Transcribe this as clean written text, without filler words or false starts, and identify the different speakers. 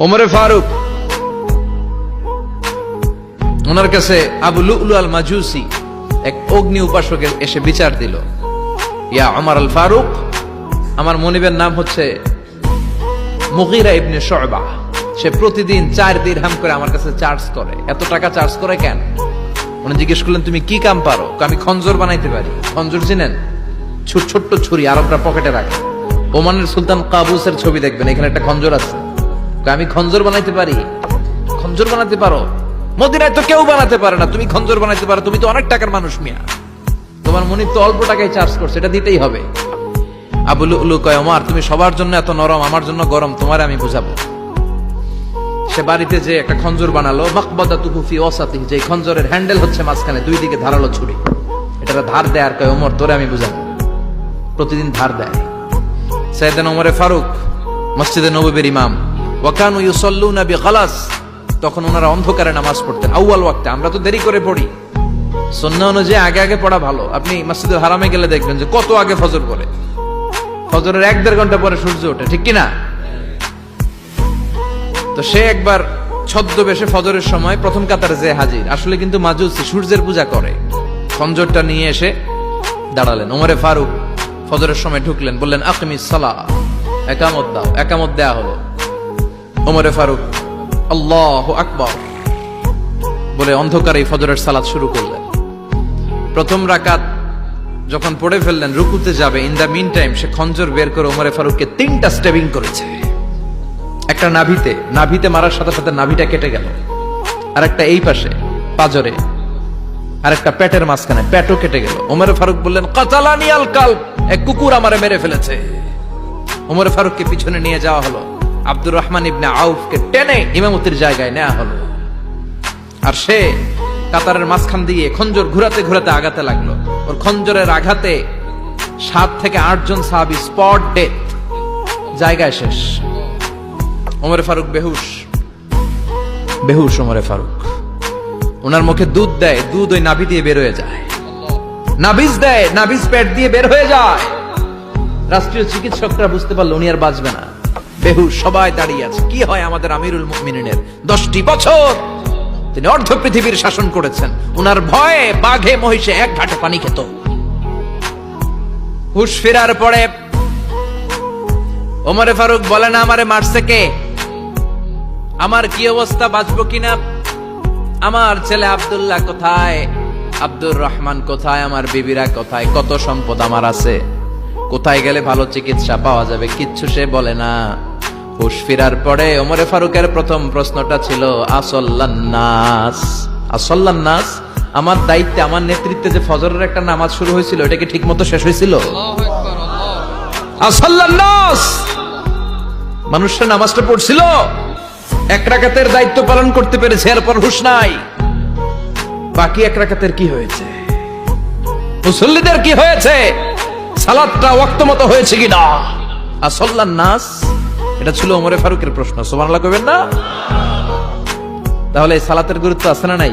Speaker 1: ওমরে ফারুক ওনার কাছে আবু লুলু আল মাজুসি এক অগ্নি উপাসকের এসে বিচার দিল, ইয়া ওমর আল ফারুক, আমার মনিবের নাম হচ্ছে মুগীরা ইবনে শুবা, সে প্রতিদিন 4 দিরহাম করে আমার কাছে চার্জ করে। এত টাকা চার্জ করে কেন? উনি জিজ্ঞেস করলেন, তুমি কি কাম পারো? আমি খঞ্জর বানাইতে পারি। খঞ্জর চিনেন? ছোট্ট ছুরি আরবরা পকেটে রাখে। ওমানের সুলতান কাবুসের ছবি দেখবেন, এখানে একটা খঞ্জর আছে। আমি খঞ্জর বানাইতে পারি। খঞ্জর বানাতে পারো? মদিনায় তো কেউ বানাতে পারে না, তুমি খঞ্জর বানাইতে পারো? তুমি তো অনেক টাকার মানুষ মিয়া, তোমার মনিব তো অল্প টাকায় চার্জ করছে, এটা দিতেই হবে। আবু লুলু কয়, ওমর তুমি সবার জন্য এত নরম, আমার জন্য গরম, তোমার আমি বুঝাবো। সে বাড়িতে যে একটা খঞ্জর বানালো, মাকবাদাতুহু ফি ওয়াসাতিহি, যে খঞ্জরের হ্যান্ডেল হচ্ছে মাঝখানে, দুই দিকে ধারালো ছুরি, এটা ধার দেয়। আর কয়, ওমর তোরে আমি বুঝাবো। প্রতিদিন ধার দেয়। সাইয়েদনা ওমরে ফারুক মসজিদে নববীর ইমাম, ওয়া কানু ইউসাল্লুনা বিগালাস, তখন ওনারা অন্ধকারে নামাজ পড়তেন আউয়াল ওয়াক্তে। আমরা তো দেরি করে পড়ি, সুন্নাহ অনুযায়ী আগে আগে পড়া ভালো। আপনি মসজিদুল হারামে গেলে দেখবেন যে কত আগে ফজর পড়ে, ফজরের 1-1.5 ঘন্টা পরে সূর্য ওঠে, ঠিক কিনা? তো সে একবার ছদ্মবেশে ফজরের সময় প্রথম কাতারে যে হাজির, আসলে কিন্তু মাজুসি সূর্যের পূজা করে। খঞ্জরটা নিয়ে এসে দাঁড়ালেন। ওমরে ফারুক ফজরের সময় ঢুকলেন, বললেন আকিমিস সালাহ, একামত দাও। একামত দেয়া হলো। ওমরে ফারুক আল্লাহু আকবার বলে অন্ধকারে ফজরের সালাত শুরু করলেন। প্রথম রাকাত যখন পড়ে ফেললেন, রুকুতে যাবে, ইন দা মিন টাইম সে খঞ্জর বের করে ওমরে ফারুককে 3টা স্টেবিং করেছে। একটা নাভিতে মারার সাথে সাথে নাভিটা কেটে গেল, আর একটা এই পাশে পাজরে, আর একটা পেটের মাঝখানে, পেটও কেটে গেল। ওমরে ফারুক বললেন, কাতালানি আল কালব, এক কুকুর আমারে মেরে ফেলেছে। ওমরে ফারুককে পিছনে নিয়ে যাওয়া হলো। আব্দুর রহমান ইবনে আউফকে টেনে ইমামতির জায়গায় নেওয়া হলো। আর সে কাতারের মাঝখান দিয়ে খঞ্জর ঘুরাতে ঘুরাতে আগাতে লাগলো। ওর খঞ্জরের আঘাতে 7 থেকে 8 জন সাহাবী স্পট ডেথ, জায়গায় শেষ। ওমরে ফারুক বেহুশ। ওমরে ফারুক, ওনার মুখে দুধ দেয়, দুধ ওই নাভি দিয়ে বের হয়ে যায়। নাভিজ দেয়, নাভিজ পেট দিয়ে বের হয়ে যায়। রাষ্ট্রীয় চিকিৎসকরা বুঝতে পারলো উনি আর বাঁচবে না, বেহুশ। সবাই দাঁড়িয়ে আছে। কি হয় আমাদের আমিরুল মুমিনিনের? 10টি বছর তিনি অর্ধ পৃথিবীর শাসন করেছেন। উনার ভয়ে বাঘে মহিষে এক ঘাটে পানি খেত। হুশ ফেরার পরে ওমরে ফারুক বলেন, আমারে মারছে কে? আমার কি অবস্থা, বাঁচবো কিনা? আমার ছেলে আব্দুল্লাহ কোথায়? আব্দুর রহমান কোথায়? আমার বিবিরা কোথায়? কত সম্পদ আমার আছে, কোথায় গেলে ভালো চিকিৎসা পাওয়া যাবে? কিচ্ছু সে বলে না। হুশ ফিরার পরে ওমরে ফারুকের প্রথম প্রশ্নটা ছিল, আসল্লান্নাস, আমার দায়িত্বে, আমার নেতৃত্বে যে ফজরের একটা নামাজ শুরু হয়েছিল, এটা কি ঠিক মতো শেষ হয়েছিল? আসল্লান্নাস, মানুষের নামাজটা পড়ছিল, 1 রাকাতের দায়িত্ব পালন করতে পেরেছে, এরপর হুশ নাই। বাকি 1 রাকাতের কি হয়েছে? মুসল্লিদের কি হয়েছে? সালাতটা ওয়াক্ত মতো হয়েছে কিনা? আসল্লান্নাস, এটা ছিল ওমরে ফারুকের প্রশ্ন। সুবহানাল্লাহ কইবেন না? তাহলে সালাতের গুরুত্ব আছে না নাই?